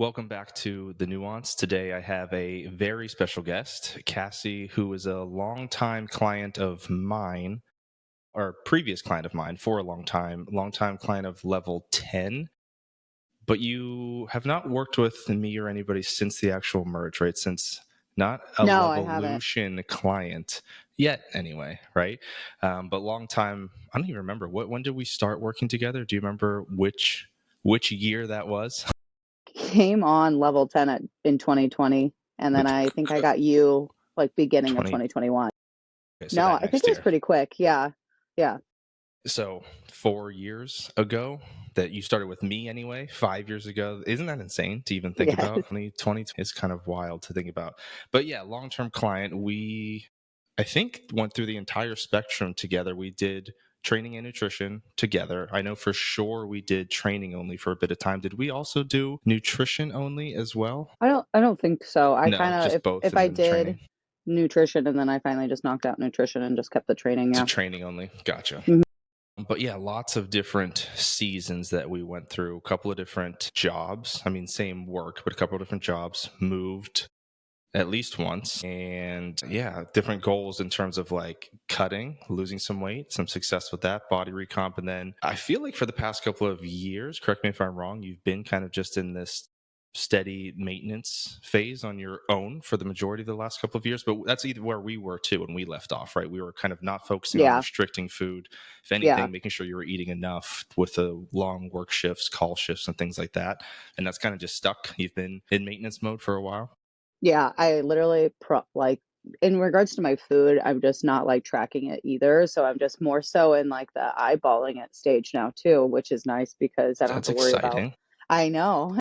Welcome back to The Nuance. Today I have a very special guest, Kassie, who is a longtime client of mine, or previous client of mine for a longtime client of level 10. But you have not worked with me or anybody since the actual merge, right? Since not a No, I haven't. Levolution client yet, anyway, right? But long time. I don't even remember when did we start working together. Do you remember which year that was? Came on level 10 in 2020, and then With I think I got you like beginning of 20. 2021. Okay, so No, that I think next it was year. pretty quick. Yeah. Yeah. So 4 years ago that you started with me anyway, 5 years ago. Isn't that insane to even think Yeah. about? 2020 is kind of wild to think about. But yeah, long-term client, I think, went through the entire spectrum together. We did training and nutrition together. I know for sure we did training only for a bit of time. Did we also do nutrition only as well? I don't think so. I No, kind of just if both if and I then training. did nutrition and then I finally just knocked out nutrition and just kept the training. To Yeah. training only. Gotcha. Mhm. But yeah, lots of different seasons that we went through, a couple of different jobs. I mean, same work, but a couple of different jobs, moved at least once. And yeah, different goals in terms of like cutting, losing some weight, some success with that, body recomp. And then I feel like for the past couple of years, correct me if I'm wrong, you've been kind of just in this steady maintenance phase on your own for the majority of the last couple of years. But that's either where we were too when we left off, right? We were kind of not focusing on Yeah. restricting food. If Yeah. anything, making sure you were eating enough with the long work shifts, call shifts, and things like that. And that's kind of just stuck. You've been in maintenance mode for a while. Yeah. I literally like in regards to my food, I'm just not like tracking it either. So I'm just more so in like the eyeballing it stage now too, which is nice because I don't have That's to worry about. exciting. I know.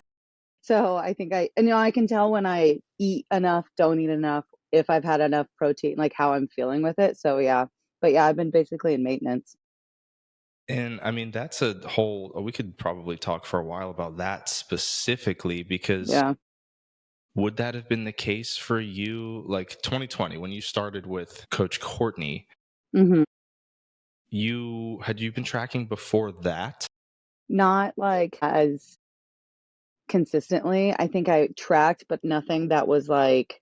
So I think I can tell when I eat enough, don't eat enough, if I've had enough protein, like how I'm feeling with it. So yeah, but yeah, I've been basically in maintenance. And I mean, that's a whole, we could probably talk for a while about that specifically, because Yeah. would that have been the case for you like 2020 when you started with Coach Courtney? hmm You been tracking before that? Not like as consistently. I think I tracked, but nothing that was like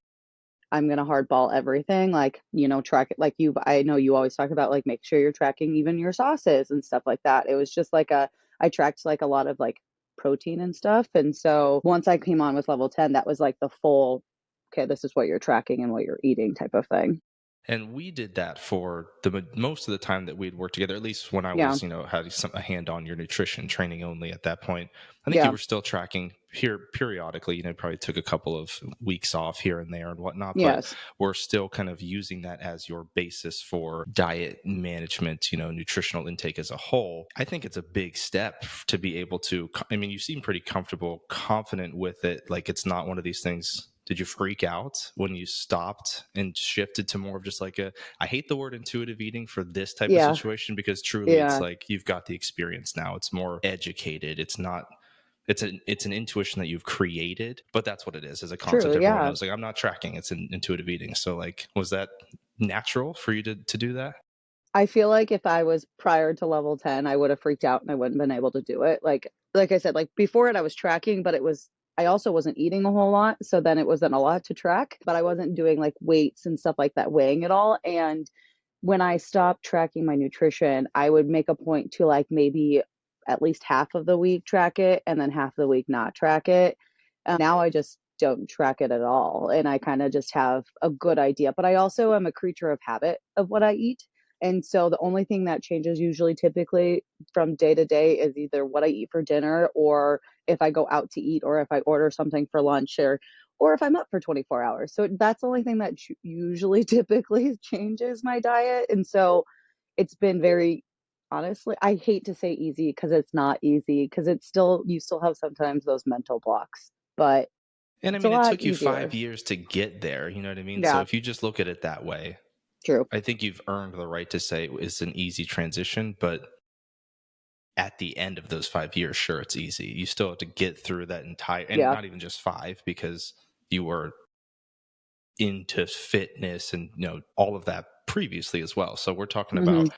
I'm gonna hardball everything. Like, track it like I know you always talk about like make sure you're tracking even your sauces and stuff like that. It was just like I tracked like a lot of like protein and stuff. And so once I came on with level 10, that was like the full, okay, this is what you're tracking and what you're eating type of thing. And we did that for the most of the time that we'd worked together, at least when I Yeah. was, had a hand on your nutrition training only at that point. I think you Yeah. were still tracking here periodically, probably took a couple of weeks off here and there and whatnot, but Yes. we're still kind of using that as your basis for diet management, nutritional intake as a whole. I think it's a big step to be able to, I mean, you seem pretty comfortable, confident with it. Like it's not one of these things. Did you freak out when you stopped and shifted to more of just like I hate the word intuitive eating for this type of Yeah. situation, because truly it's Yeah. like you've got the experience now. It's more educated. It's not, it's an intuition that you've created, but that's what it is as a concept. True. Everyone Yeah. knows, like, I'm not tracking. It's an intuitive eating. So like, was that natural for you to do that? I feel like if I was prior to level 10, I would have freaked out and I wouldn't been able to do it. Like I said, like before it I was tracking, but I also wasn't eating a whole lot, so then it wasn't a lot to track, but I wasn't doing like weights and stuff like that, weighing it all. And when I stopped tracking my nutrition, I would make a point to like maybe at least half of the week track it and then half of the week not track it. Now I just don't track it at all. And I kind of just have a good idea. But I also am a creature of habit of what I eat. And so the only thing that changes usually typically from day to day is either what I eat for dinner or if I go out to eat or if I order something for lunch or if I'm up for 24 hours. So that's the only thing that usually typically changes my diet. And so it's been very honestly, I hate to say easy because it's not easy because you still have sometimes those mental blocks, but And I it's a mean, it lot took you easier. 5 years to get there. You know what I mean? So Yeah, if you just look at it that way, true. I think you've earned the right to say it's an easy transition, but at the end of those 5 years, sure, it's easy. You still have to get through that entire, and Yeah. not even just five, because you were into fitness and all of that previously as well. So we're talking hmm about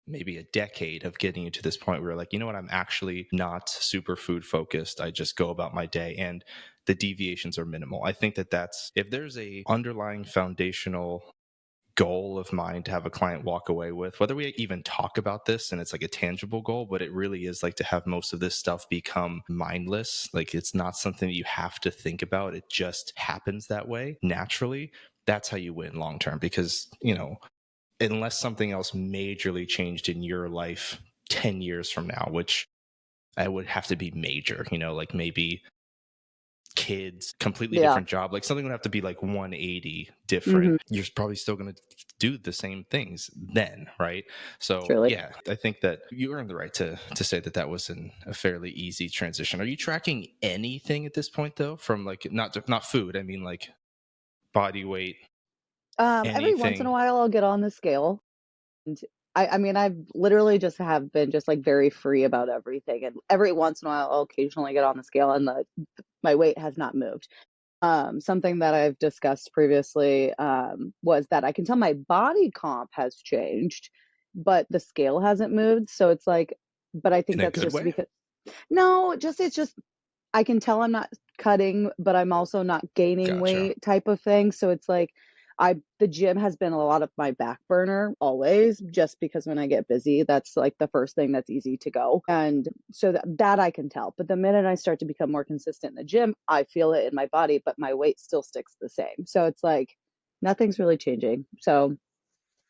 maybe a decade of getting you to this point where you're like, you know what, I'm actually not super food focused. I just go about my day. And the deviations are minimal. I think that that's, if there's a underlying foundational goal of mine to have a client walk away with, whether we even talk about this and it's like a tangible goal, but it really is like to have most of this stuff become mindless. Like it's not something that you have to think about. It just happens that way naturally. That's how you win long term, because, unless something else majorly changed in your life 10 years from now, which I would have to be major, like maybe kids, completely Yeah. different job, like something would have to be like 180 different. Mm-hmm. You're probably still going to do the same things then, right? So Truly. yeah, I think that you earned the right to say that that was a fairly easy transition. Are you tracking anything at this point though, from like not food, I mean like body weight, Every once in a anything? while I'll get on the scale. And I mean, I've literally just have been just like very free about everything. And every once in a while I'll occasionally get on the scale and my weight has not moved. Something that I've discussed previously was that I can tell my body comp has changed, but the scale hasn't moved. So it's like, but I think In a that's good just way? because, no, just, it's just, I can tell I'm not cutting, but I'm also not gaining Gotcha. weight type of thing. So it's like the gym has been a lot of my back burner always, just because when I get busy, that's like the first thing that's easy to go. And so that I can tell. But the minute I start to become more consistent in the gym, I feel it in my body, but my weight still sticks the same. So it's like nothing's really changing. So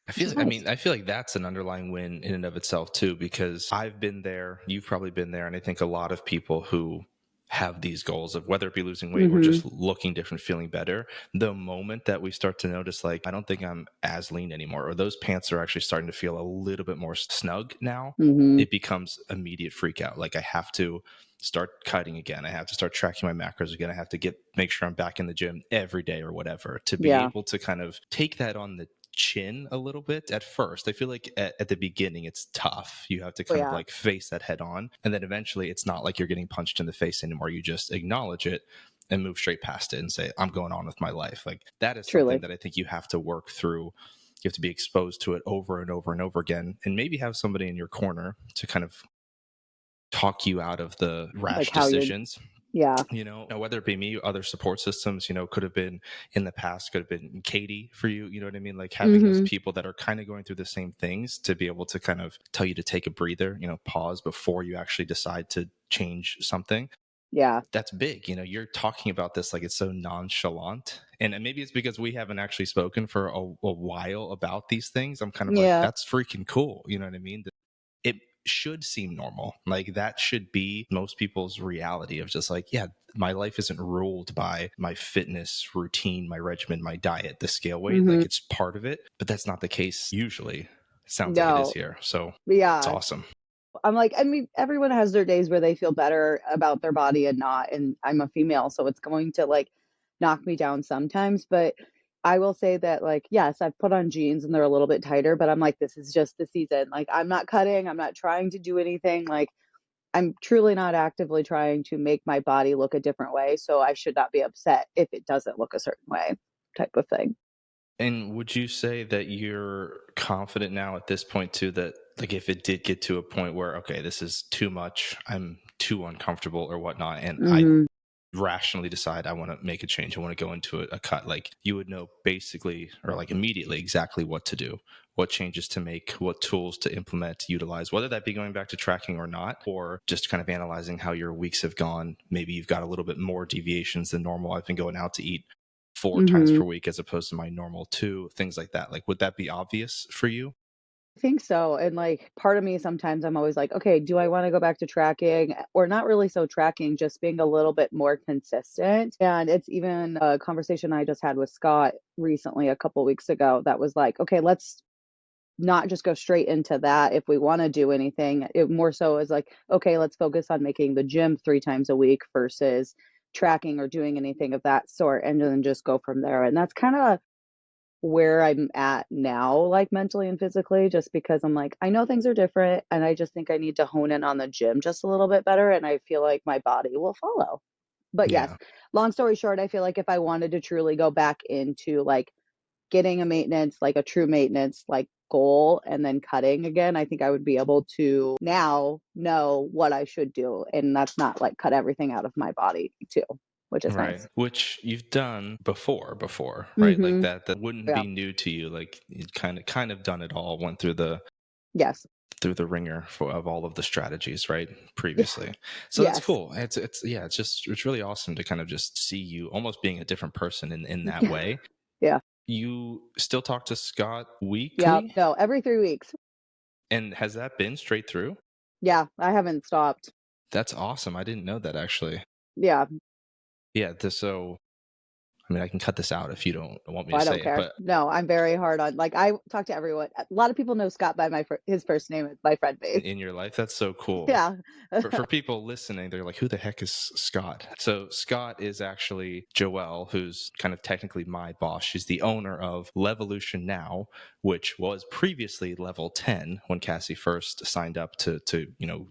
which is I nice. mean, I feel like that's an underlying win in and of itself too, because I've been there, you've probably been there, and I think a lot of people who have these goals of whether it be losing weight or Mm-hmm. just looking different, feeling better, the moment that we start to notice, like, I don't think I'm as lean anymore, or those pants are actually starting to feel a little bit more snug now, Mm-hmm. it becomes immediate freak out. Like I have to start cutting again. I have to start tracking my macros again. I have to make sure I'm back in the gym every day or whatever, to be Yeah. able to kind of take that on the chin a little bit at first. I feel like at the beginning it's tough. You have to Oh kind of yeah. like face that head on, and then eventually it's not like you're getting punched in the face anymore. You just acknowledge it and move straight past it and say, I'm going on with my life. Like that is something Truly. that I think you have to work through. You have to be exposed to it over and over and over again, and maybe have somebody in your corner to kind of talk you out of the Like rash how you're, decisions. yeah. Whether it be me, other support systems, could have been in the past, could have been Katie for you, you know what I mean? Like having those Mm-hmm. people that are kind of going through the same things to be able to kind of tell you to take a breather, pause before you actually decide to change something. Yeah. That's big. You're talking about this like it's so nonchalant. And maybe it's because we haven't actually spoken for a while about these things. I'm kind of like, Yeah. that's freaking cool. You know what I mean? It should seem normal. Like that should be most people's reality of just like, yeah, my life isn't ruled by my fitness routine, my regimen, my diet, the scale weight. Mm-hmm. Like it's part of it, but that's not the case usually. It sounds like it is No. here. So it's Yeah. awesome. I'm like, I mean, everyone has their days where they feel better about their body and not. And I'm a female, so it's going to like knock me down sometimes. But I will say that, like, yes, I've put on jeans and they're a little bit tighter, but I'm like, this is just the season. Like, I'm not cutting, I'm not trying to do anything. Like, I'm truly not actively trying to make my body look a different way. So I should not be upset if it doesn't look a certain way, type of thing. And would you say that you're confident now at this point too, that like if it did get to a point where, okay, this is too much, I'm too uncomfortable or whatnot, and I Hmm. rationally decide I want to make a change, I want to go into a cut, like you would know basically or like immediately exactly what to do, what changes to make, what tools to implement, utilize, whether that be going back to tracking or not, or just kind of analyzing how your weeks have gone. Maybe you've got a little bit more deviations than normal. I've been going out to eat 4 times Hmm. per week as opposed to my normal two, things like that. Like, would that be obvious for you? I think so. And like part of me sometimes I'm always like, okay, do I want to go back to tracking or not really so tracking, just being a little bit more consistent? And it's even a conversation I just had with Scott recently a couple weeks ago that was like, okay, let's not just go straight into that if we want to do anything. It more so is like, okay, let's focus on making the gym 3 times a week versus tracking or doing anything of that sort and then just go from there. And that's kind of where I'm at now, like mentally and physically, just because I'm like, I know things are different and I just think I need to hone in on the gym just a little bit better. And I feel like my body will follow. But yes, Yeah. long story short, I feel like if I wanted to truly go back into like getting a maintenance, like a true maintenance, like goal and then cutting again, I think I would be able to now know what I should do. And that's not like cut everything out of my body too. which is Right. nice. Which you've done before, right? Like Hmm. that wouldn't Yeah. be new to you. Like you kind of done it all, went through Yes. the ringer of all of the strategies, right? Previously. So that's Yes. cool. It's really awesome to kind of just see you almost being a different person in that way. Yeah. You still talk to Scott Yeah. weekly? No, every 3 weeks. And has that been straight through? Yeah. I haven't stopped. That's awesome. I didn't know that actually. Yeah. Yeah, so I mean, I can cut this out if you don't want me to I don't say it, care. but No, I'm very hard on, like, I talk to everyone. A lot of people know Scott by his first name. It's my friend base. in your life, that's so cool. Yeah. For people listening, they're like, who the heck is Scott? So Scott is actually Joelle, who's kind of technically my boss. She's the owner of Levolution Now, which was previously Level 10 when Kassie first signed up to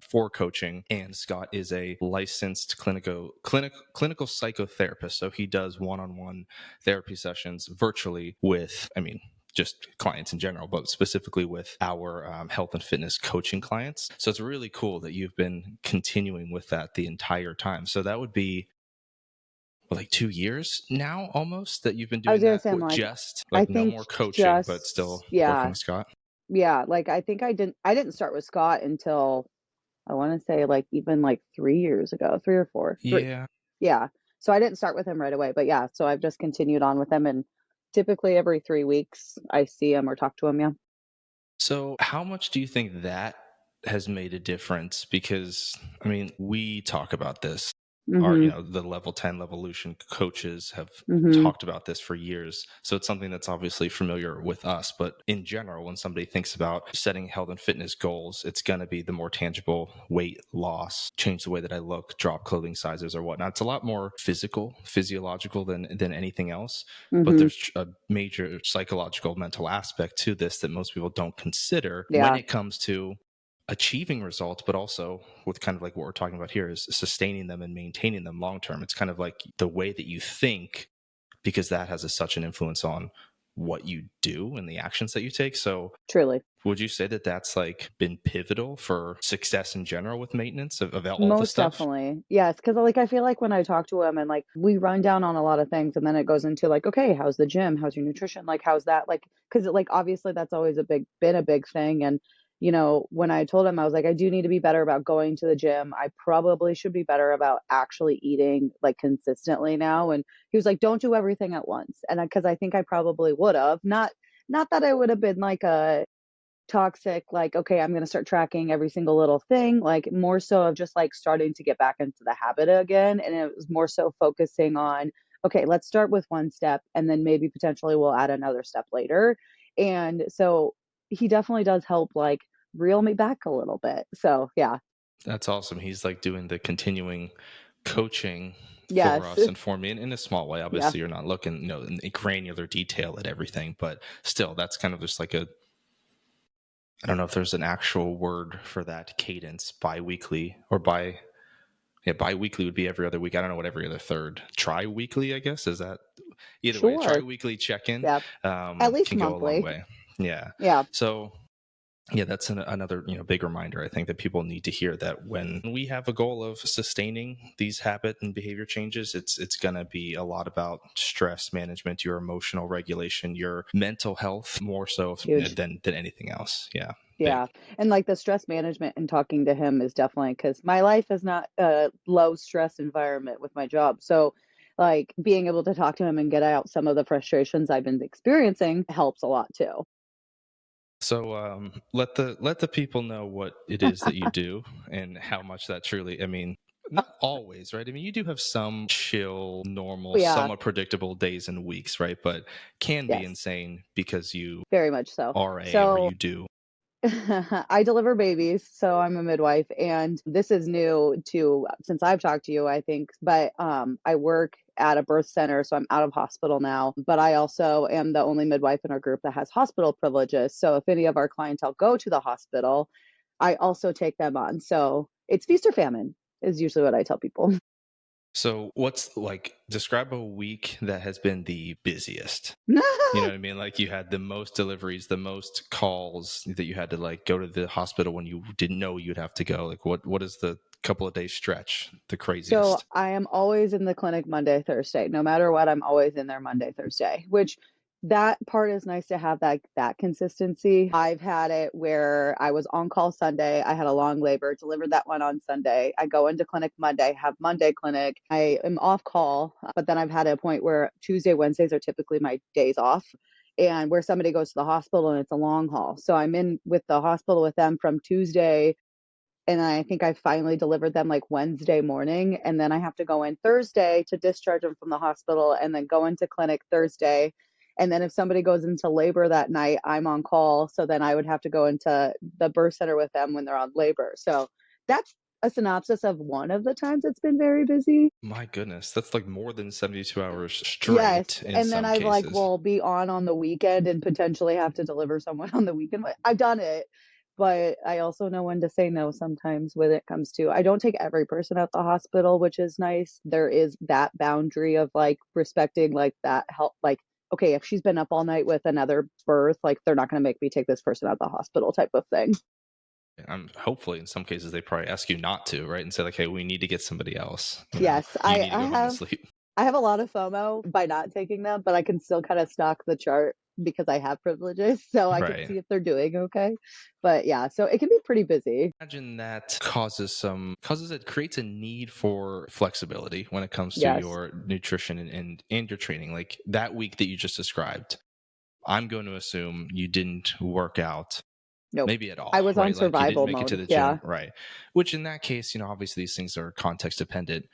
for coaching. And Scott is a licensed clinical psychotherapist. So he does one-on-one therapy sessions virtually with, I mean, just clients in general, but specifically with our health and fitness coaching clients. So it's really cool that you've been continuing with that the entire time. So that would be like 2 years now almost that you've been I was doing gonna that say, I'm with like, just I like no think more coaching, but still just, working yeah, with Scott. yeah. Like, I think I didn't start with Scott until, I want to say, like, even like 3 years ago, 3 or 4, three. Yeah. Yeah. So I didn't start with him right away, but yeah. So I've just continued on with him, and typically every 3 weeks I see him or talk to him. Yeah. So how much do you think that has made a difference? Because I mean, we talk about this. Our, Mhm. the level 10 Levolution coaches have Mhm. talked about this for years. So it's something that's obviously familiar with us. But in general, when somebody thinks about setting health and fitness goals, it's going to be the more tangible weight loss, change the way that I look, drop clothing sizes or whatnot. It's a lot more physiological than anything else. But Mhm. there's a major psychological, mental aspect to this that most people don't consider when Yeah. it comes to achieving results, but also with kind of like what we're talking about here is sustaining them and maintaining them long term. It's kind of like the way that you think, because that has such an influence on what you do and the actions that you take. So Truly. would you say that that's like been pivotal for success in general with maintenance of all the Most stuff? definitely. Yes, because, like, I feel like when I talk to him and, like, we run down on a lot of things, and then it goes into, like, "Okay, how's the gym? How's your nutrition? Like, how's that?" Like, because, like, obviously that's always been a big thing, and, when I told him, I was like, "I do need to be better about going to the gym. I probably should be better about actually eating, like, consistently now," and he was like, "Don't do everything at once." And because I think I probably would've. Not that I would have been like a toxic, like, okay, I'm going to start tracking every single little thing, like, more so of just like starting to get back into the habit again. And it was more so focusing on, okay, let's start with one step, and then maybe potentially we'll add another step later. And so he definitely does help, like, reel me back a little bit. So yeah. That's awesome. He's like doing the continuing coaching for Yes. us and for me in a small way. Yeah. Obviously, you're not looking, in granular detail at everything, but still, that's kind of just like I don't know if there's an actual word for that cadence, bi-weekly or bi-weekly would be every other week. I don't know what every other third. Tri-weekly, I guess. Is that either way? Sure. Tri-weekly check-in Yeah. At least can go a long monthly. way. Yeah. Yeah. So yeah, that's another big reminder. I think that people need to hear that when we have a goal of sustaining these habit and behavior changes, it's going to be a lot about stress management, your emotional regulation, your mental health, more so Huge. than anything else. Yeah, big. Yeah. And, like, the stress management and talking to him is definitely, because my life is not a low stress environment with my job. So, like, being able to talk to him and get out some of the frustrations I've been experiencing helps a lot too. So let the people know what it is that you do and how much that truly. I mean, not always, right? I mean, you do have some chill, normal, Yeah. somewhat predictable days and weeks, right? But can be Yes. insane because you Very much so. RA or So you do. I deliver babies, so I'm a midwife, and this is new to since I've talked to you, I think. But I work at a birth center, so I'm out of hospital now. But I also am the only midwife in our group that has hospital privileges. So if any of our clientele go to the hospital, I also take them on. So it's feast or famine is usually what I tell people. So what's like describe a week that has been the busiest? You know what I mean? Like you had the most deliveries, the most calls that you had to like go to the hospital when you didn't know you'd have to go. Like what is the couple of days stretch the So craziest? I am always in the clinic Monday, Thursday. No matter what, I'm always in there Monday, Thursday, which that part is nice to have that consistency. I've had it where I was on call Sunday. I had a long labor, delivered that one on Sunday. I go into clinic Monday, have Monday clinic. I am off call, but then I've had a point where Tuesday, Wednesdays are typically my days off. And where somebody goes to the hospital and it's a long haul. So I'm in with the hospital with them from Tuesday, and I think I finally delivered them like Wednesday morning, and then I have to go in Thursday to discharge them from the hospital and then go into clinic Thursday. And then if somebody goes into labor that night, I'm on call, so then I would have to go into the birth center with them when they're on labor. So that's a synopsis of one of the times it's been very busy. My goodness, that's like more than 72 hours Yes, straight in and then some I've like cases. will be on the weekend and potentially have to deliver someone on the weekend. I've done it, but I also know when to say no sometimes when it comes to I don't take every person at the hospital, which is nice. There is that boundary of like respecting like that help like okay, if she's been up all night with another birth, like they're not going to make me take this person out the hospital type of thing. Hopefully in some cases they probably ask you not to, right? And say like, hey, we need to get somebody else. Yes, You I need to I go home and have sleep. I have a lot of FOMO by not taking them, but I can still kind of stalk the chart because I have privileges, so I can Right. see if they're doing okay. But yeah, so it can be pretty busy. Imagine that causes it creates a need for flexibility when it comes to Yes. your nutrition and your training. Like that week that you just described, I'm going to assume you didn't work out Nope. maybe at I all, was on right? Like you didn't survival make it to mode. the Yeah. gym, right? Which in that case, obviously these things are context dependent.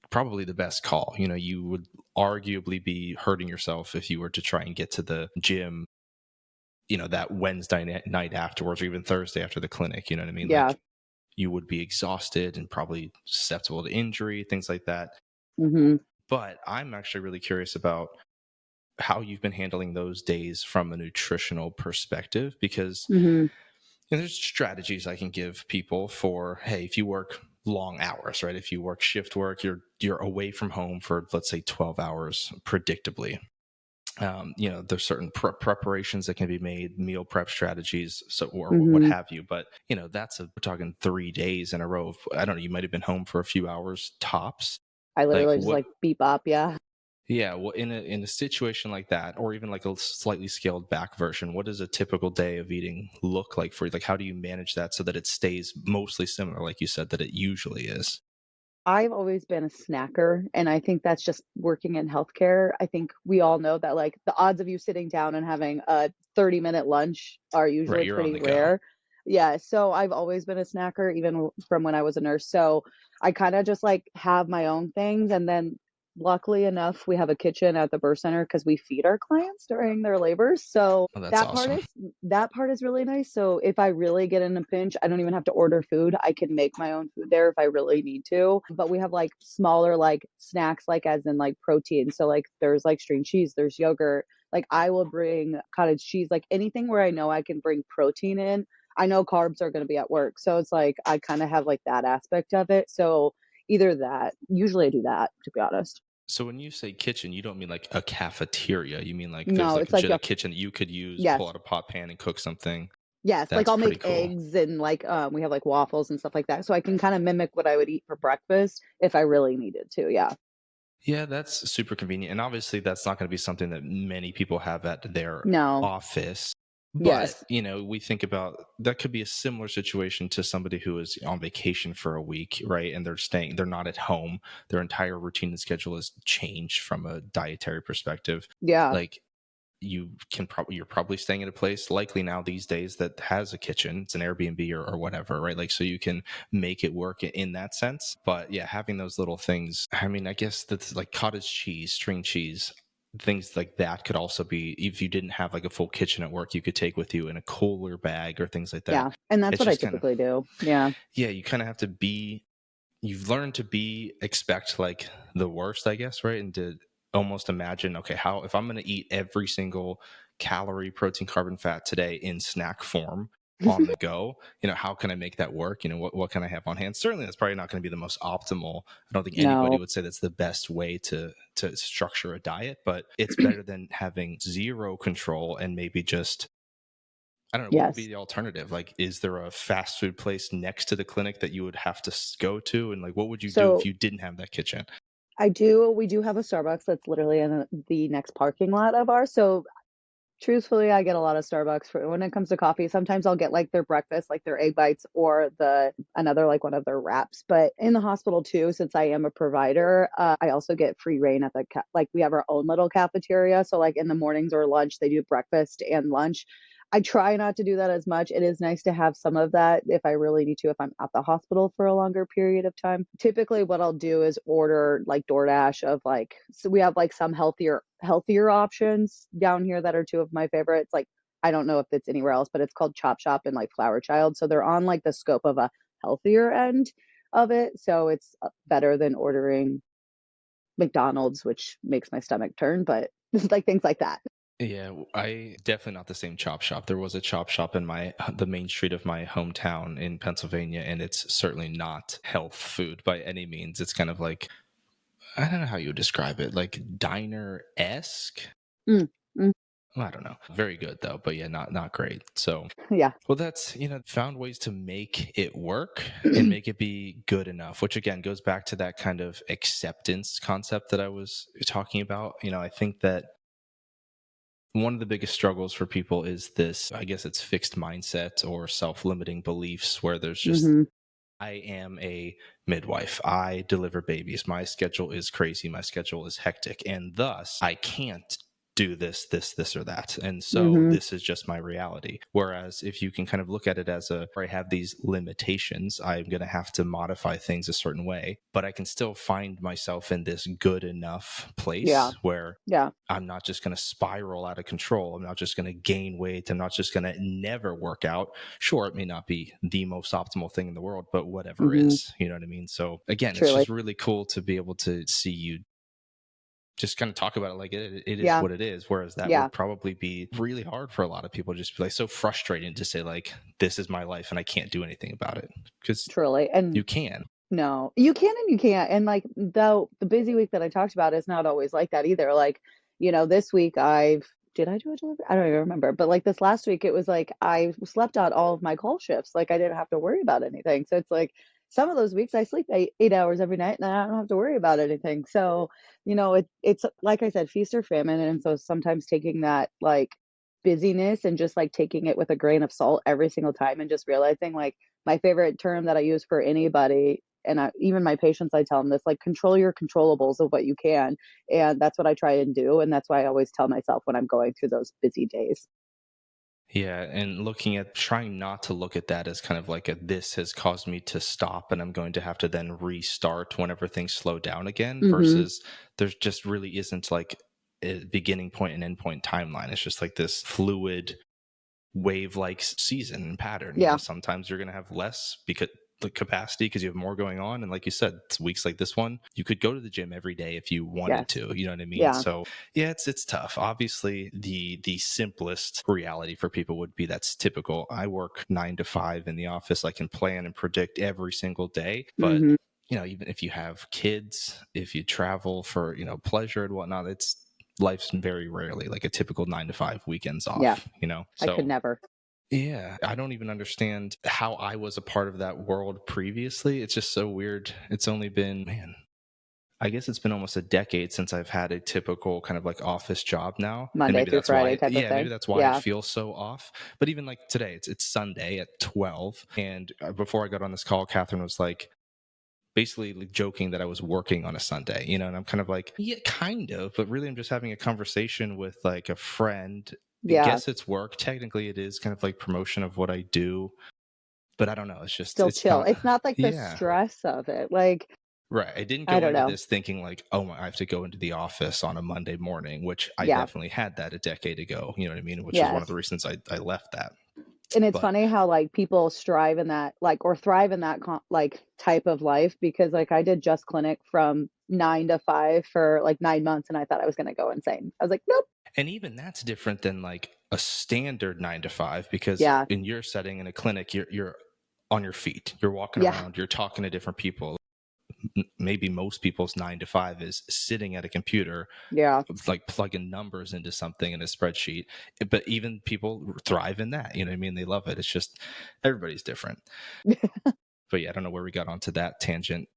Probably the best call. You would arguably be hurting yourself if you were to try and get to the gym, that Wednesday night afterwards, or even Thursday after the clinic. You know what I mean? Yeah. Like you would be exhausted and probably susceptible to injury, things like that. Mhm. But I'm actually really curious about how you've been handling those days from a nutritional perspective, because Mhm. there's strategies I can give people for, hey, if you work long hours, right? If you work shift work, you're away from home for, let's say, 12 hours predictably. There's certain preparations that can be made, meal prep strategies, so or what Mhm. have you. But we're talking 3 days in a row. I don't know. You might have been home for a few hours tops. I Like literally just what? like beep up, yeah. Yeah. Well, in a situation like that, or even like a slightly scaled back version, what does a typical day of eating look like for you? Like, how do you manage that so that it stays mostly similar, like you said that it usually is? I've always been a snacker, and I think that's just working in healthcare. I think we all know that, like, the odds of you sitting down and having a 30-minute lunch are Right. usually You're on pretty the go. rare. Yeah, so I've always been a snacker even from when I was a nurse. So I kinda just, like, have my own things, and then luckily enough, we have a kitchen at the birth center because we feed our clients during their labors. So Oh, that's that part awesome. is that part is really nice. So if I really get in a pinch, I don't even have to order food. I can make my own food there if I really need to. But we have like smaller like snacks, like as in like protein. So like there's like string cheese, there's yogurt. Like I will bring cottage cheese, like anything where I know I can bring protein in. I know carbs are going to be at work. So it's like I kind of have like that aspect of it. So either that, usually I do that to be honest. So when you say kitchen, you don't mean like a cafeteria. You mean like there's No, like it's like legit a a kitchen that you could use, pull yes. out a pot pan and cook something. Yes, like That's I'll pretty make cool. eggs and like we have like waffles and stuff like that. So I can kind of mimic what I would eat for breakfast if I really needed to. Yeah. Yeah, that's super convenient. And obviously, that's not going to be something that many people have at their No. office. But, Yes. we think about that could be a similar situation to somebody who is on vacation for a week, right? And they're not at home. Their entire routine and schedule is changed from a dietary perspective. Yeah. Like, you're probably staying at a place likely now these days that has a kitchen. It's an Airbnb or whatever, right? Like, so you can make it work in that sense. But yeah, having those little things, I mean, I guess that's like cottage cheese, string cheese, things like that could also be, if you didn't have like a full kitchen at work, you could take with you in a cooler bag or things like that. Yeah. And that's It's what I just kind of, typically do. Yeah. yeah, you kind of have to you've learned to expect like the worst, I guess, right? And to almost imagine, okay, how if I'm going to eat every single calorie, protein, carbon, fat today in snack form on the go, how can I make that work? What can I have on hand? Certainly that's probably not going to be the most optimal. I don't think anybody No. would say that's the best way to structure a diet, but it's better than having zero control and maybe just I don't know, what would be Yes. the alternative? Like, is there a fast food place next to the clinic that you would have to go to? And like, what would you do if So you didn't have that kitchen? we do have a Starbucks that's literally in the next parking lot of ours. So truthfully, I get a lot of Starbucks for when it comes to coffee. Sometimes I'll get like their breakfast, like their egg bites or the another like one of their wraps. But in the hospital too, since I am a provider, I also get free reign at like we have our own little cafeteria. So like in the mornings or lunch, they do breakfast and lunch. I try not to do that as much. It is nice to have some of that if I really need to, if I'm at the hospital for a longer period of time. Typically, what I'll do is order like DoorDash of like, so we have like some healthier options down here that are two of my favorites. Like, I don't know if it's anywhere else, but it's called Chop Shop and like Flower Child. So they're on like the scope of a healthier end of it. So it's better than ordering McDonald's, which makes my stomach turn, but like things like that. Yeah, I definitely not the same chop shop. There was a chop shop in my the main street of my hometown in Pennsylvania, and it's certainly not health food by any means. It's kind of like, I don't know how you would describe it, like diner esque. Mm, mm, I don't know. Very good though, but yeah, not great. So, yeah. well, that's, found ways to make it work and make it be good enough, which again goes back to that kind of acceptance concept that I was talking about. I think that one of the biggest struggles for people is this, I guess it's fixed mindset or self-limiting beliefs where there's just, Hmm. I am a midwife. I deliver babies. My schedule is crazy. My schedule is hectic. And thus, I can't do this, or that. And so Hmm. this is just my reality. Whereas if you can kind of look at it as I have these limitations, I'm going to have to modify things a certain way, but I can still find myself in this good enough Yeah. place where Yeah. I'm not just going to spiral out of control. I'm not just going to gain weight. I'm not just going to never work out. Sure, it may not be the most optimal thing in the world, but whatever Hmm. is, you know what I mean? So again, it's Truly. just really cool to be able to see you just kind of talk about it like it is Yeah. what it is. Whereas that Yeah. would probably be really hard for a lot of people, just be like so frustrating to say like, this is my life and I can't do anything about it, because Truly. you And can. no, you can and you can't. And like though the busy week that I talked about is not always like that either. Like, this week did I do a delivery? I don't even remember. But like this last week, it was like I slept out all of my call shifts. Like I didn't have to worry about anything. So it's like some of those weeks I sleep 8 hours every night and I don't have to worry about anything. So, it's like I said, feast or famine. And so sometimes taking that like busyness and just like taking it with a grain of salt every single time and just realizing like my favorite term that I use for anybody and even my patients, I tell them this, like, control your controllables of what you can. And that's what I try and do. And that's why I always tell myself when I'm going through those busy days. Yeah, and looking at trying not to look at that as kind of like this has caused me to stop and I'm going to have to then restart whenever things slow down again, Hmm. versus there's just really isn't like a beginning point and end point timeline. It's just like this fluid wave like season and pattern. Yeah. Sometimes you're going to have less because the capacity because you have more going on, and like you said, it's weeks like this one you could go to the gym every day if you wanted Yes. to, you know what I mean? Yeah. So yeah, it's tough. Obviously the simplest reality for people would be that's typical. I work 9 to 5 in the office. I can plan and predict every single day, but Hmm. even if you have kids, if you travel for pleasure and whatnot, it's life's very rarely like a typical 9 to 5 weekends Yeah. off. I could So never. yeah, I don't even understand how I was a part of that world previously. It's just so weird. It's only been, man, I guess it's been almost a decade since I've had a typical kind of like office job now. And Monday maybe through that's Friday why, type of yeah, maybe thing. that's why it Yeah. feels so off. But even like today, it's Sunday at 12. And before I got on this call, Catherine was like, basically like joking that I was working on a Sunday, and I'm kind of like, yeah, kind of, but really I'm just having a conversation with like a friend. I Yeah. guess it's work. Technically, it is kind of like promotion of what I do, but I don't know. Still It's chill. not. It's not like the Yeah, stress of it. Like, right. I didn't I go don't into know. this thinking like, oh, I have to go into the office on a Monday morning, which I Yeah. definitely had that a decade ago. You know what I mean? Which was one of the Yes. reasons I left that. And it's But funny how like people strive in that like or thrive in that like type of life because like I did just clinic from 9 to 5 for like 9 months and I thought I was going to go insane. I was like, nope. and even that's different than like a standard 9 to 5, because Yeah. in your setting in a clinic, you're on your feet, you're walking Yeah. around, you're talking to different people. maybe most people's 9 to 5 is sitting at a computer, Yeah. like plugging numbers into something in a spreadsheet. But even people thrive in that. You know what I mean? They love it. It's just everybody's different. But yeah, I don't know where we got onto that tangent.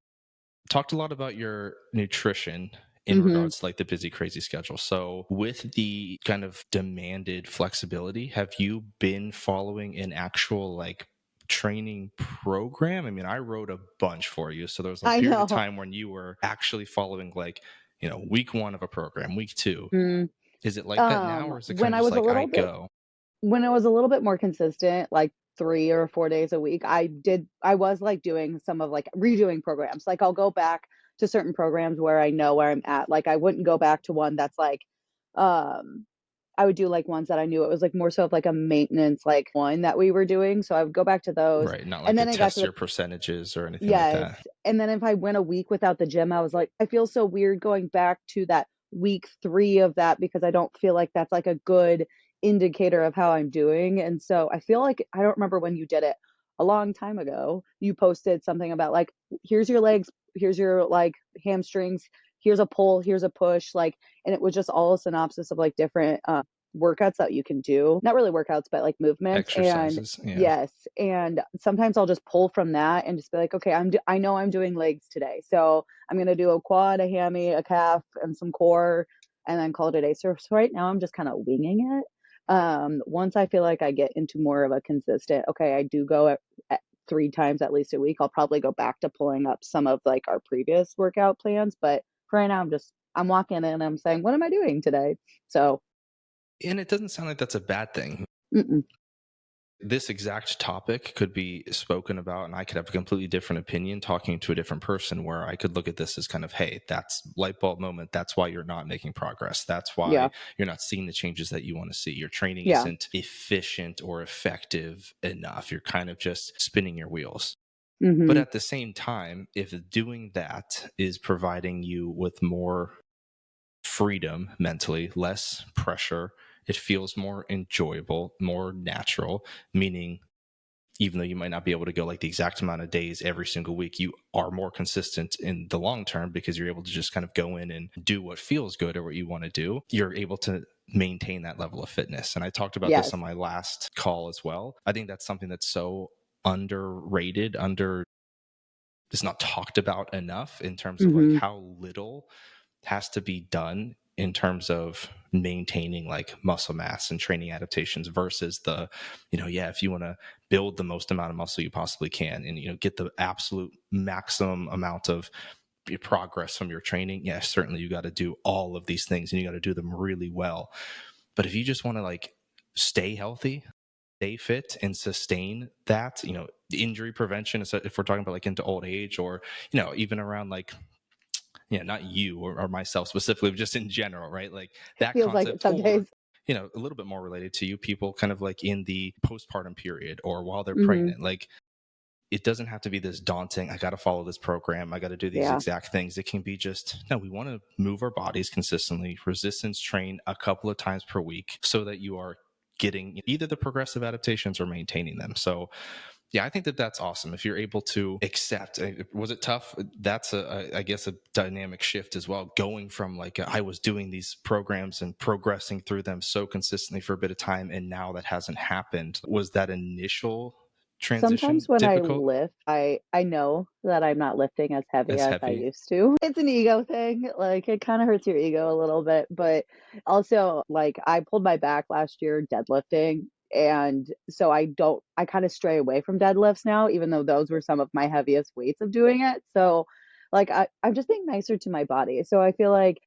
Talked a lot about your nutrition in Hmm. regards to like the busy, crazy schedule. So, with the kind of demanded flexibility, have you been following an actual like training program? I mean, I wrote a bunch for you. So, there was a I period of know. time when you were actually following like, week one of a program, week two. Mm. Is it like that now, or is it kind When of I just was a like I little bit go? when it was a little bit more consistent, like 3 or 4 days a week, I was, like, doing some of, like redoing programs. Like, I'll go back to certain programs where I know where I'm at. Like, I wouldn't go back to one that's, like, um I would do, like, ones that I knew it was, like, more so of, like, a maintenance, like, one that we were doing, so I would go back to those, Right. Not and like a then I got to test the your percentages or anything like yes, that. and then if I went a week without the gym, I was like, I feel so weird going back to that week 3 of that because I don't feel like that's, like, a good indicator of how I'm doing, and so I feel like I don't remember when you did it, a long time ago, you posted something about, like, "Here's your legs, here's your, like, hamstrings, here's a pull, here's a push," like, and it was just all a synopsis of, like, different, workouts that you can do. Not really workouts, but, like, movements, and Exercises. Yeah. yes, and sometimes I'll just pull from that and just be like, "Okay, I know I'm doing legs today, so I'm gonna do a quad, a hammy, a calf, and some core, and then call it a day." So right now I'm just kinda winging it. Once I feel like I get into more of a consistent, okay, I do go at 3 times at least a week, I'll probably go back to pulling up some of, like, our previous workout plans, but for right now, I'm walking in and I'm saying, "What am I doing today?" So, And it doesn't sound like that's a bad thing. mm-mm. This exact topic could be spoken about, and I could have a completely different opinion talking to a different person, where I could look at this as kind of, hey, that's light bulb moment. That's why you're not making progress. That's Yeah, why you're not seeing the changes that you want to see. Your training yeah, isn't efficient or effective enough. You're kind of just spinning your wheels. But mhm, at the same time, if doing that is providing you with more freedom mentally, less pressure, it feels more enjoyable, more natural, meaning even though you might not be able to go like the exact amount of days every single week, you are more consistent in the long term because you're able to just kind of go in and do what feels good or what you want to do. You're able to maintain that level of fitness. And I talked about this on yes, my last call as well. I think that's something that's so underrated, it's not talked about enough in terms of like mhm, how little has to be done in terms of maintaining like muscle mass and training adaptations versus the, yeah, if you want to build the most amount of muscle you possibly can and, get the absolute maximum amount of progress from your training, yeah, certainly you got to do all of these things and you got to do them really well. But if you just want to like stay healthy, stay fit and sustain that, injury prevention, so if we're talking about like into old age or, even around like, yeah, not you or myself specifically, but just in general, right? Like that feels like it concept, some or, days. a little bit more related to you, people kind of like in the postpartum period or while they're Mhm, pregnant. Like it doesn't have to be this daunting, I got to follow this program, I got to do these yeah, exact things. It can be just, no, we want to move our bodies consistently, resistance train a couple of times per week so that you are getting either the progressive adaptations or maintaining them. So yeah, I think that that's awesome. If you're able to accept, was it tough? That's I guess a dynamic shift as well. Going from like, I was doing these programs and progressing through them so consistently for a bit of time. And now that hasn't happened. Was that initial sometimes transition when I difficult? lift, I know that I'm not lifting as heavy As as I heavy? used to. It's an ego thing, like, it kinda hurts your ego a little bit, but also, like, I pulled my back last year deadlifting, and so I kinda stray away from deadlifts now, even though those were some of my heaviest weights of doing it, so, like, I'm just being nicer to my body, so I feel like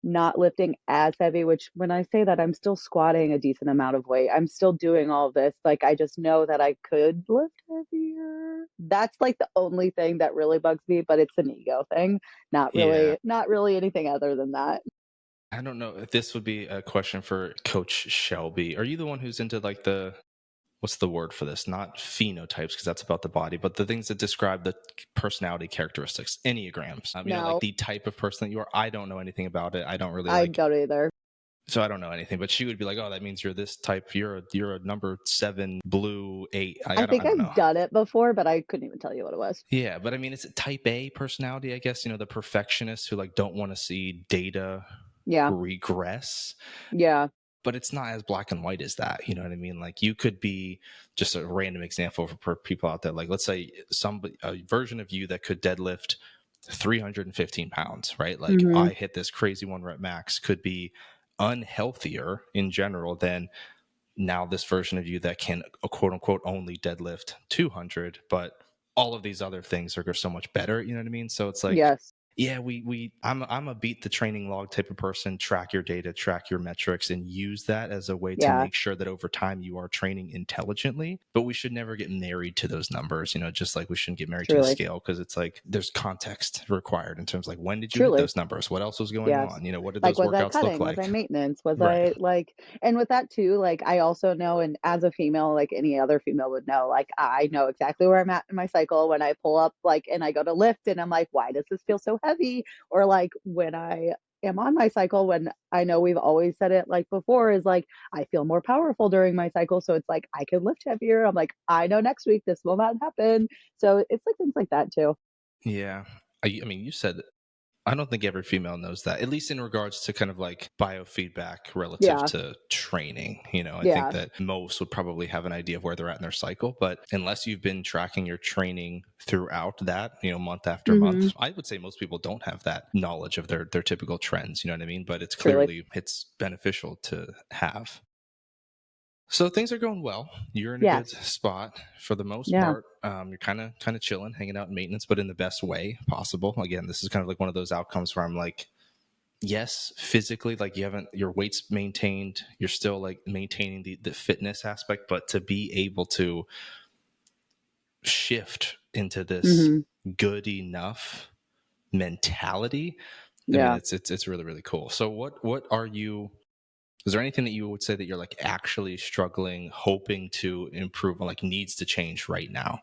not lifting as heavy, which when I say that, I'm still squatting a decent amount of weight. I'm still doing all of this. Like, I just know that I could lift heavier. That's like the only thing that really bugs me, but it's an ego thing. Yeah. Not really anything other than that. I don't know if this would be a question for Coach Shelby. Are you the one who's into like what's the word for this? Not phenotypes, because that's about the body, but the things that describe the personality characteristics, enneagrams. No, Like the type of person that you are. I don't know anything about it. I don't really I like. don't either. So I don't know anything, but she would be like, "Oh, that means you're this type. You're a number 7, blue 8." I think I don't I've know. done it before, but I couldn't even tell you what it was. Yeah, but I mean, it's a type A personality, I guess. The perfectionists who like don't want to see data Yeah. regress. Yeah. But it's not as black and white as that. You know what I mean? Like you could be just a random example for people out there. Like let's say a version of you that could deadlift 315 pounds, right? Like Mhm. I hit this crazy 1 rep max could be unhealthier in general than now this version of you that can quote unquote only deadlift 200, but all of these other things are so much better. You know what I mean? So it's like, Yes. yeah, I'm a beat the training log type of person. Track your data, track your metrics, and use that as a way to Yeah. make sure that over time you are training intelligently. But we should never get married to those numbers, just like we shouldn't get married to the Truly. scale, because it's like there's context required in terms of like when did you hit Truly. those numbers? What else was going Yes. on? What did Like, those was I workouts look cutting? Was I like? maintenance? Was Right. I like, and with that too, like, I also know, and as a female, like any other female would know, like, I know exactly where I'm at in my cycle when I pull up, like, and I go to lift and I'm like, why does this feel so heavy? Or like when I am on my cycle, when I know we've always said it like before, is like, I feel more powerful during my cycle. So it's like, I can lift heavier. I'm like, I know next week this will not happen. So it's like things like that too. Yeah. I mean, you said I don't think every female knows that, at least in regards to kind of like biofeedback relative Yeah. to training. I think Yeah. that most would probably have an idea of where they're at in their cycle. But unless you've been tracking your training throughout that, month after Hmm. month, I would say most people don't have that knowledge of their typical trends. You know what I mean? But Truly. it's beneficial to have. So things are going well. You're in a good Yes. spot for the most Yeah. part. You're kind of chilling, hanging out in maintenance, but in the best way possible. Again, this is kind of like one of those outcomes where I'm like, yes, physically, like you haven't your weight's maintained. You're still like maintaining the fitness aspect, but to be able to shift into this Hmm. good enough mentality, I mean, Yeah. it's really really cool. So what are you? Is there anything that you would say that you're like actually struggling, hoping to improve, or like needs to change right now?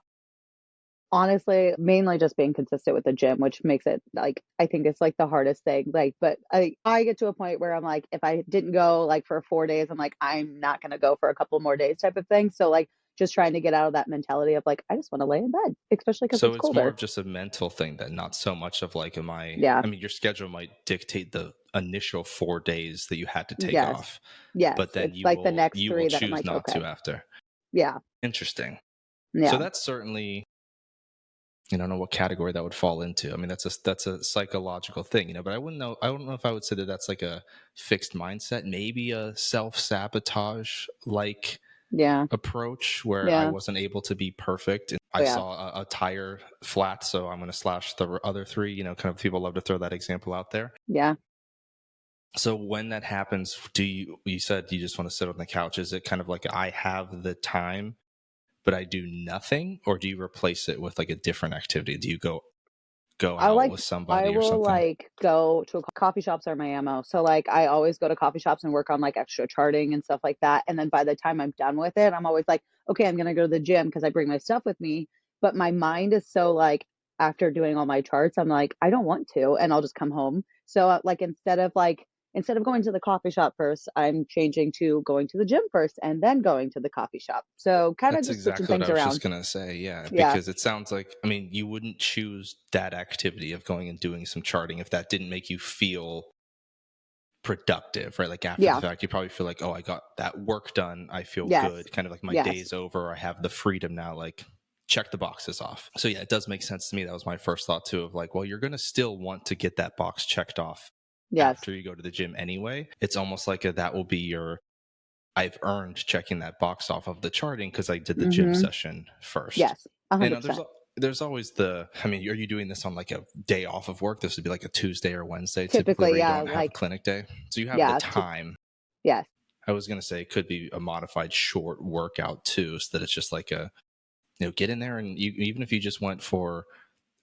Honestly, mainly just being consistent with the gym, which makes it like I think it's like the hardest thing. Like, but I get to a point where I'm like, if I didn't go like for 4 days, I'm like, I'm not gonna go for a couple more days type of thing. So like just trying to get out of that mentality of like, I just want to lay in bed, especially because So it's it's more colder. of just a mental thing, then, not so much of like, Yeah. I mean, your schedule might dictate the initial 4 days that you had to take Yes. off, Yes. but then It's like the next you will three that I'm choose like, not to okay. after. Yeah. Interesting. So Yeah. that's certainly, I don't know what category that would fall into. I mean, that's a psychological thing, but I don't know if I would say that that's like a fixed mindset, maybe a self-sabotage like Yeah. approach where I Yeah. wasn't able to be perfect. And Oh, I yeah. saw a tire flat, so I'm going to slash the other three. Kind of people love to throw that example out there. Yeah. So when that happens, you said you just want to sit on the couch? Is it kind of like I have the time, but I do nothing, or do you replace it with like a different activity? Do you go I out like with I somebody or will something? like go to coffee shops are my ammo. So like I always go to coffee shops and work on like extra charting and stuff like that. And then by the time I'm done with it, I'm always like, okay, I'm gonna go to the gym because I bring my stuff with me. But my mind is so like after doing all my charts, I'm like, I don't want to, and I'll just come home. So like instead of going to the coffee shop first, I'm changing to going to the gym first and then going to the coffee shop. So kind of That's just switching exactly what things I was just around. going to say. Yeah, Yeah. because it sounds like, I mean, you wouldn't choose that activity of going and doing some charting if that didn't make you feel productive, right? Like after the Yeah. fact, you probably feel like, oh, I got that work done. I feel Yes. good. Kind of like my Yes. day's over. I have the freedom now. Like, check the boxes off. So, yeah, it does make sense to me. That was my first thought, too, of like, well, you're going to still want to get that box checked off Yes. after you go to the gym anyway. It's almost like that will be your I've earned checking that box off of the charting because I did the gym Mhm. session first. Yes, a And hundred percent. there's always I mean, are you doing this on like a day off of work? This would be like a Tuesday or Wednesday typically Typically, where you yeah, don't have a like clinic day. So you have the yeah, time. yes, I was going to say it could be a modified short workout too, so that it's just like get in there and even if you just went for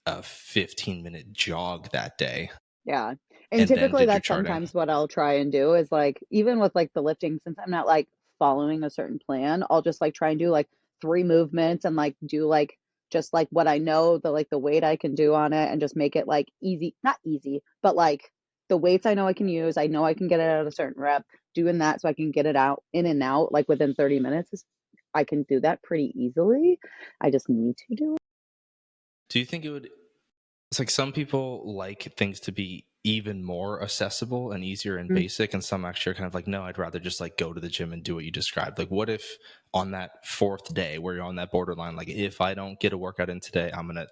a 15-minute jog that day yeah. And and then typically did your that's charting. sometimes what I'll try and do is like even with like the lifting, since I'm not like following a certain plan, I'll just like try and do like 3 movements and like do like just like what I know the like the weight I can do on it and just make it like easy, not easy, but like the weights I know I can use. I know I can get it at a certain rep. Doing that so I can get it out in and out like within 30 minutes is I can do that pretty easily. I just need to do it. Do you think it would? It's like some people like things to be even more accessible and easier and Mm, basic, and some actually are kind of like, no, I'd rather just like go to the gym and do what you described. Like, what if on that fourth day where you're on that borderline, like if I don't get a workout in today, I'm gonna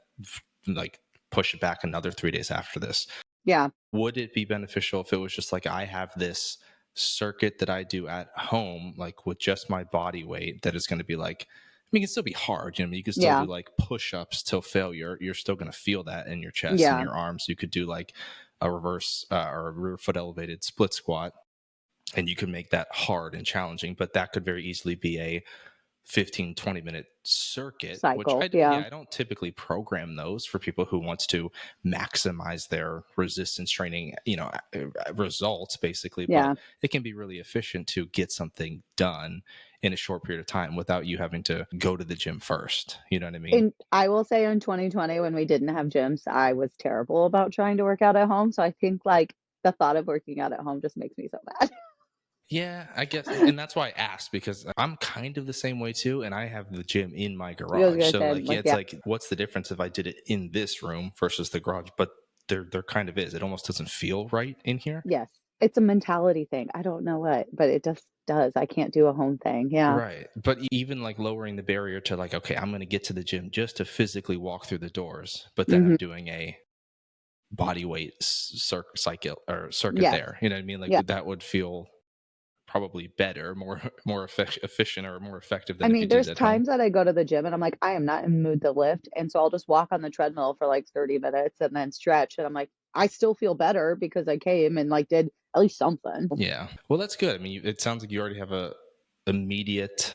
like push it back another 3 days after this. yeah, Would it be beneficial if it was just like I have this circuit that I do at home, like with just my body weight, that is going to be like, I mean, it can still be hard. You know, I mean, you can still yeah, do like push ups till failure. You're still going to feel that in your chest and yeah, your arms. You could do like a reverse or a rear foot elevated split squat, and you can make that hard and challenging, but that could very easily be a 15-20 minute circuit, which cycle. I, Yeah, yeah, I don't typically program those for people who wants to maximize their resistance training, results basically, but yeah. it can be really efficient to get something done in a short period of time without you having to go to the gym first. You know what I mean? And I will say in 2020 when we didn't have gyms, I was terrible about trying to work out at home. So I think like the thought of working out at home just makes me so Yeah, I guess. mad. And that's why I asked, because I'm kind of the same way too. And I have the gym in my I was garage. gonna So say like, yeah, like it's yeah, like, what's the difference if I did it in this room versus the garage? But there kind of is. It almost doesn't feel right in here. yes. It's a mentality thing. I don't know what, but it just does. I can't do a home thing. Yeah. Right. But even like lowering the barrier to like, okay, I'm going to get to the gym just to physically walk through the doors, but then Hmm. I'm doing a body weight cycle or circuit Yes. there. You know what I mean? Like Yeah. that would feel probably better, more efficient or more effective I than if you mean, did there's it at home. times that I go to the gym and I'm like, I am not in the mood to lift. And so I'll just walk on the treadmill for like 30 minutes and then stretch. And I'm like, I still feel better because I came and like did at least something. Yeah. Well, that's good. I mean, it sounds like you already have a immediate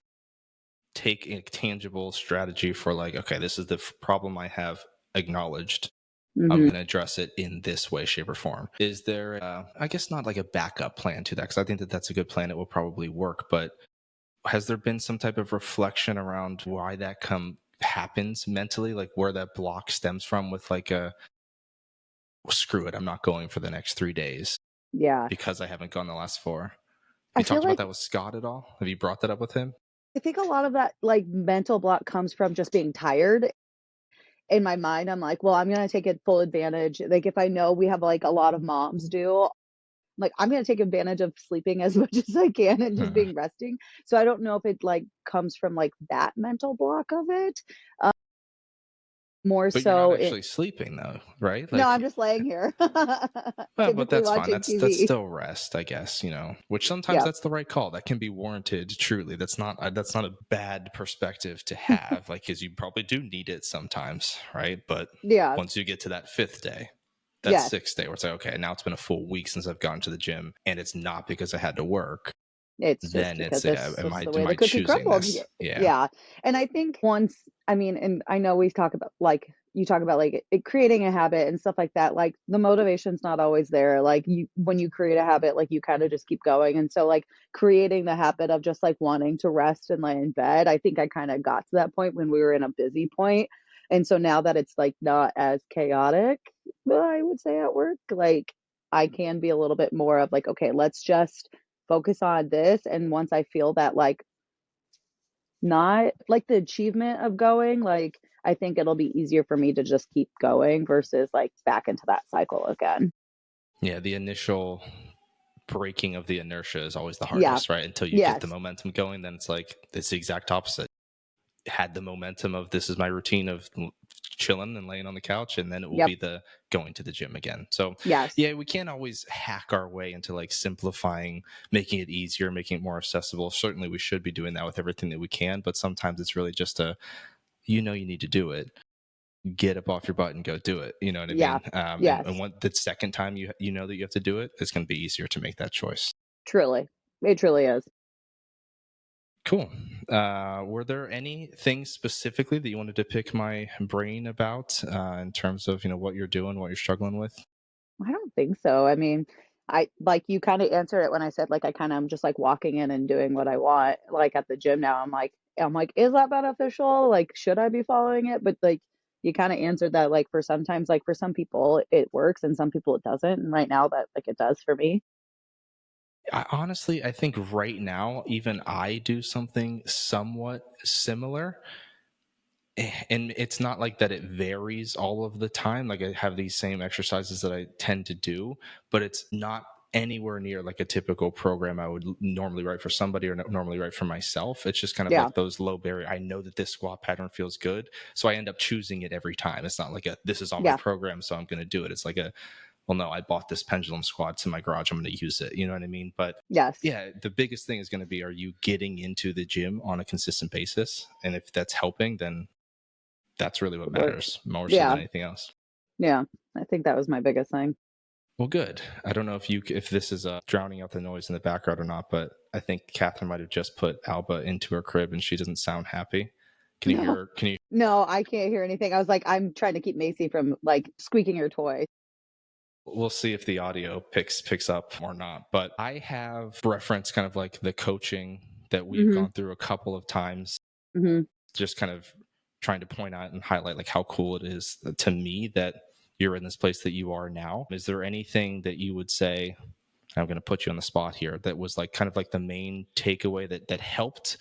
take a tangible strategy for like, okay, this is the problem I have acknowledged. I'm Hmm. going to address it in this way, shape, or form. Is there, I guess, not like a backup plan to that? Because I think that that's a good plan. It will probably work. But has there been some type of reflection around why that happens mentally, like where that block stems from? With like a well, screw it, I'm not going for the next 3 days Yeah. because I haven't gone the last four. Have I you feel talked about like that with Scott at all? Have you brought that up with him? I think a lot of that like mental block comes from just being tired. In my mind, I'm like, well, I'm gonna take it full advantage. Like if I know we have like a lot of moms do, like I'm gonna take advantage of sleeping as much as I can and just Hmm. being resting. So I don't know if it like comes from like that mental block of it. Uh, More But you're not so it actually sleeping though, right? no, I'm Like, just laying here, well, but typically that's fine. watching That's TV. still rest, I guess. Which sometimes Yeah, that's the right call. That can be warranted. Truly, that's not a bad perspective to have. Like, because you probably do need it sometimes, right? But yeah, once you get to that fifth day, that yes. sixth day, where it's like, okay, now it's been a full week since I've gone to the gym, and it's not because I had to work. It's just Then because it's, this am is I the way am the I cookie choosing crumbled. this? Yeah. Yeah. And I think once, I mean, and I know we talk about like, you talk about like creating a habit and stuff like that. Like the motivation's not always there. Like when you create a habit, like you kind of just keep going. And so like creating the habit of just like wanting to rest and lay in bed, I think I kind of got to that point when we were in a busy point. And so now that it's like not as chaotic, I would say at work, like I can be a little bit more of like, okay, let's just focus on this. And once I feel that like not like the achievement of going, like I think it'll be easier for me to just keep going versus like back into that cycle again. Yeah. The initial breaking of the inertia is always the Yeah. hardest, right? Until you get the Yes. momentum going, then it's like it's the exact opposite. Had the momentum of this is my routine of chilling and laying on the couch, and then it will Yep. be the going to the gym again. So Yes. yeah, we can't always hack our way into like simplifying, making it easier, making it more accessible. Certainly we should be doing that with everything that we can, but sometimes it's really just you need to do it, get up off your butt and go do it. You know what I Yeah. mean? And Yes. when the second time you know that you have to do it, it's going to be easier to make that choice. Truly. It truly is. Cool. Were there any things specifically that you wanted to pick my brain about in terms of what you're doing, what you're struggling with? I don't think so. I mean, I like you kind of answered it when I said like I kind of am just like walking in and doing what I want. Like at the gym now, I'm like, is that beneficial? Like, should I be following it? But like you kind of answered that, like, for sometimes, like, for some people it works and some people it doesn't. And right now that, like, it does for me. I think right now, even I do something somewhat similar. And it's not like that it varies all of the time. Like I have these same exercises that I tend to do, but it's not anywhere near like a typical program I would normally write for somebody or normally write for myself. It's just kind of Yeah. like those low barrier. I know that this squat pattern feels good, so I end up choosing it every time. It's not like a this is on my Yeah. program, so I'm going to do it. It's like a well, no, I bought this pendulum squat. It's in my garage. I'm going to use it. You know what I mean? But Yes. yeah, the biggest thing is going to be, are you getting into the gym on a consistent basis? And if that's helping, then that's really what It works. matters more so Yeah. than anything else. Yeah. I think that was my biggest thing. Well, good. I don't know if this is drowning out the noise in the background or not, but I think Catherine might have just put Alba into her crib and she doesn't sound happy. Can you hear No. her? Can you? No, I can't hear anything. I was like, I'm trying to keep Macy from like squeaking her toy. We'll see if the audio picks up or not. But I have referenced kind of like the coaching that we've Mhm. gone through a couple of times, Mhm. just kind of trying to point out and highlight like how cool it is to me that you're in this place that you are now. Is there anything that you would say, I'm going to put you on the spot here, that was like kind of like the main takeaway that helped,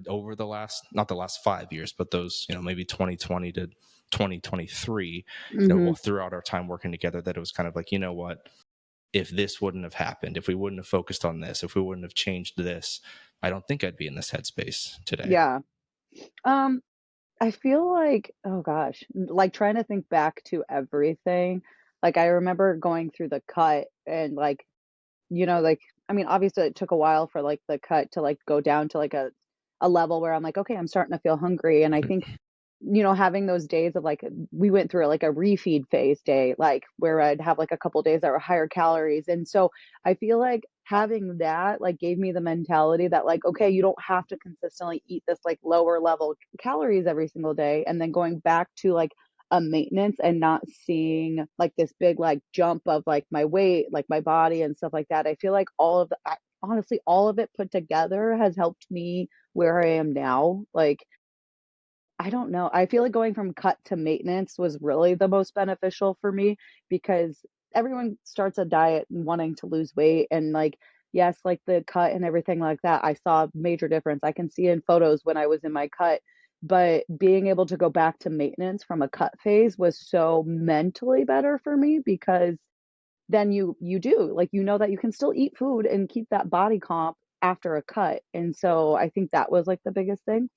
over the last, not the last 5 years, but those, maybe 2020 to 2023, Mhm. throughout our time working together, that it was kind of like, you know what, if this wouldn't have happened, if we wouldn't have focused on this, if we wouldn't have changed this, I don't think I'd be in this headspace today. Yeah. Um I feel like, oh gosh, like trying to think back to everything. Like I remember going through the cut and like, like, I mean, obviously it took a while for like the cut to like go down to like a level where I'm like, okay, I'm starting to feel hungry. And I think, having those days of like, we went through like a refeed phase day, like where I'd have like a couple days that were higher calories. And so I feel like having that like gave me the mentality that like, okay, you don't have to consistently eat this like lower level calories every single day. And then going back to like a maintenance and not seeing like this big like jump of like my weight, like my body and stuff like that. I feel like honestly, all of it put together has helped me where I am now. Like, I don't know. I feel like going from cut to maintenance was really the most beneficial for me because everyone starts a diet and wanting to lose weight and like yes, like the cut and everything like that. I saw a major difference. I can see in photos when I was in my cut, but being able to go back to maintenance from a cut phase was so mentally better for me because then you do like that you can still eat food and keep that body comp after a cut. And so I think that was like the biggest thing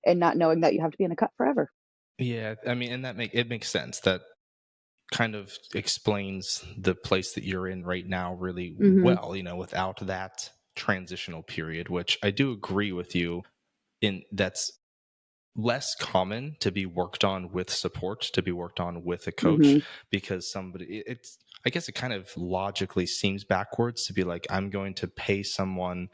and not knowing that you have to be in a cut forever. Yeah, I mean, and it makes sense. That kind of explains the place that you're in right now really Mhm. well, without that transitional period, which I do agree with you in. That's less common to be worked on with support, to be worked on with a coach, Mhm. because it's, I guess it kind of logically seems backwards to be like, I'm going to pay someone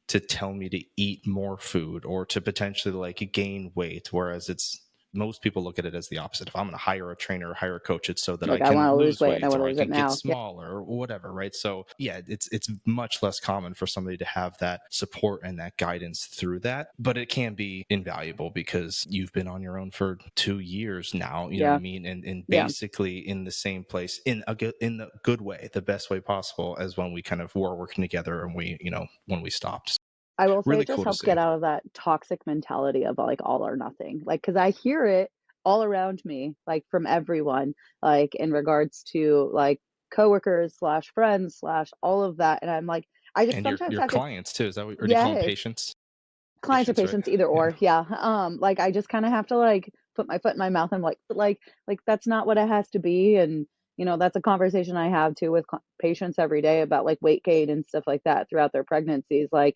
to tell me to eat more food or to potentially like gain weight. Whereas it's, most people look at it as the opposite. If I'm going to hire a trainer or hire a coach, it's so that I Like I can want to lose lose weight and I weight want or to I lose it can get now. Yeah. smaller or whatever, right? So yeah, it's much less common for somebody to have that support and that guidance through that. But it can be invaluable because you've been on your own for 2 years now, you know what I Yeah. mean? And Yeah. basically in the same place, in the good way, the best way possible, as when we kind of were working together and we, when we stopped. I will say Really it just cool to helped see. get out of that toxic mentality of like all or nothing. Like, cause I hear it all around me, like from everyone, like in regards to like coworkers slash friends slash all of that. And I'm like, I just And your sometimes your have to, clients too, is that what, or do you call them yes, patients? clients or Patients, right? patients, either Yeah. or. Yeah. Like I just kind of have to like put my foot in my mouth and like that's not what it has to be. And that's a conversation I have too with patients every day about like weight gain and stuff like that throughout their pregnancies. Like,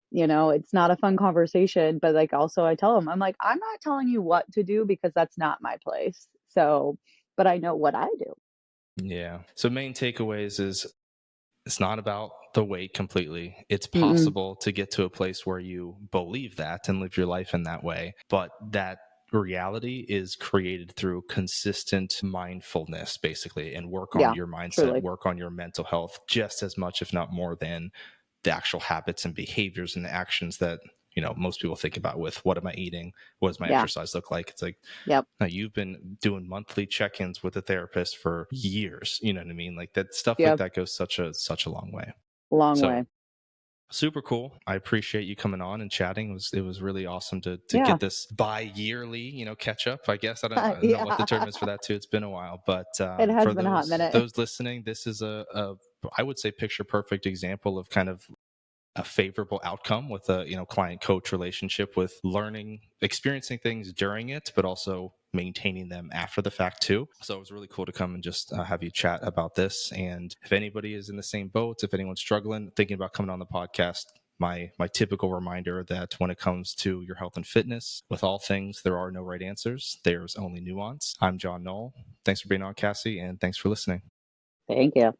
it's not a fun conversation, but like also I tell them, I'm like, I'm not telling you what to do because that's not my place. So, but I know what I do. Yeah. So main takeaways is, it's not about the weight completely. It's Mm-mm. possible to get to a place where you believe that and live your life in that way, but that reality is created through consistent mindfulness, basically, and work on Yeah, your mindset, truly. work on your mental health just as much, if not more, than the actual habits and behaviors and actions that most people think about with what am I eating? What does my Yeah. exercise look like? It's like, Yep. now you've been doing monthly check-ins with a therapist for years. You know what I mean? Like that stuff like Yep. that goes such a long way. Long So way. super cool. I appreciate you coming on and chatting. It was really awesome to Yeah. get this bi-yearly, catch up. I guess I don't know what the term Yeah. is for that too. It's been a while, but It has for been a hot those minute. those listening, this is a I would say picture perfect example of kind of a favorable outcome with a client coach relationship, with learning, experiencing things during it, but also maintaining them after the fact too. So it was really cool to come and just have you chat about this. And if anybody is in the same boat, if anyone's struggling, thinking about coming on the podcast, my typical reminder that when it comes to your health and fitness, with all things, there are no right answers. There's only nuance. I'm John Knoll. Thanks for being on, Kassie, and thanks for listening. Thank you.